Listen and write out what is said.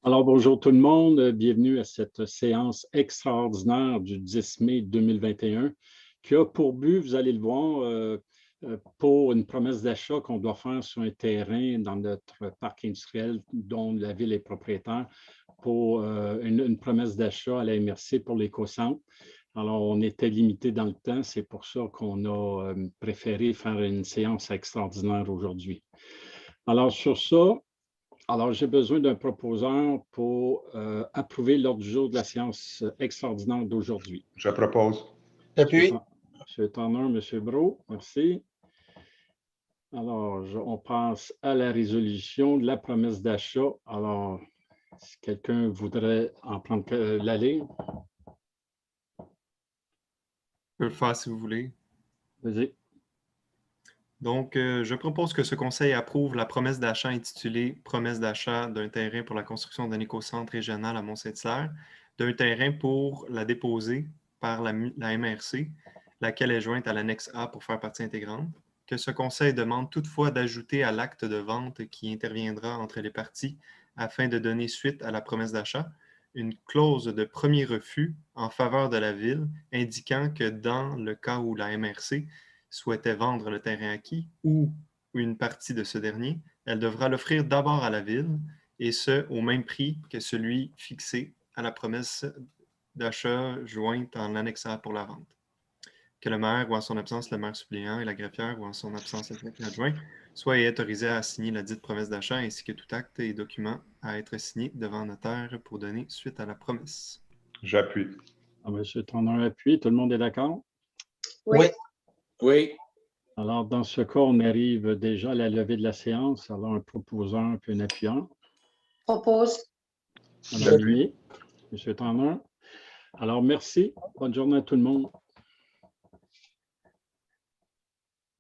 Alors, bonjour tout le monde. Bienvenue à cette séance extraordinaire du 10 mai 2021 qui a pour but, vous allez le voir, pour une promesse d'achat qu'on doit faire sur un terrain dans notre parc industriel dont la ville est propriétaire pour une promesse d'achat à la MRC pour l'éco-centre. Alors, on était limité dans le temps. C'est pour ça qu'on a préféré faire une séance extraordinaire aujourd'hui. Alors, sur ça, j'ai besoin d'un proposeur pour approuver l'ordre du jour de la séance extraordinaire d'aujourd'hui. Je propose. Appuie. M. Tanner, M. Brault, merci. Alors, on passe à la résolution de la promesse d'achat. Alors, si quelqu'un voudrait en prendre la ligne. Je peux le faire si vous voulez. Vas-y. Donc, je propose que ce conseil approuve la promesse d'achat intitulée « Promesse d'achat d'un terrain pour la construction d'un écocentre régional à Mont-Saint-Hilaire », d'un terrain pour la déposer par la MRC, laquelle est jointe à l'annexe A pour faire partie intégrante, que ce conseil demande toutefois d'ajouter à l'acte de vente qui interviendra entre les parties afin de donner suite à la promesse d'achat une clause de premier refus en faveur de la ville, indiquant que dans le cas où la MRC souhaitait vendre le terrain acquis ou une partie de ce dernier, elle devra l'offrir d'abord à la ville, et ce, au même prix que celui fixé à la promesse d'achat jointe en annexe A pour la vente. Que le maire, ou en son absence le maire suppléant, et la greffière, ou en son absence le greffier adjoint, soient autorisés à signer la dite promesse d'achat, ainsi que tout acte et document à être signé devant notaire pour donner suite à la promesse. J'appuie. M. Tanner appuie. Tout le monde est d'accord? Oui. Oui. Alors, dans ce cas, on arrive déjà à la levée de la séance. Alors, un proposeur puis un appuyant. Propose. Madame Huet, M. Tanner. Alors, merci. Bonne journée à tout le monde.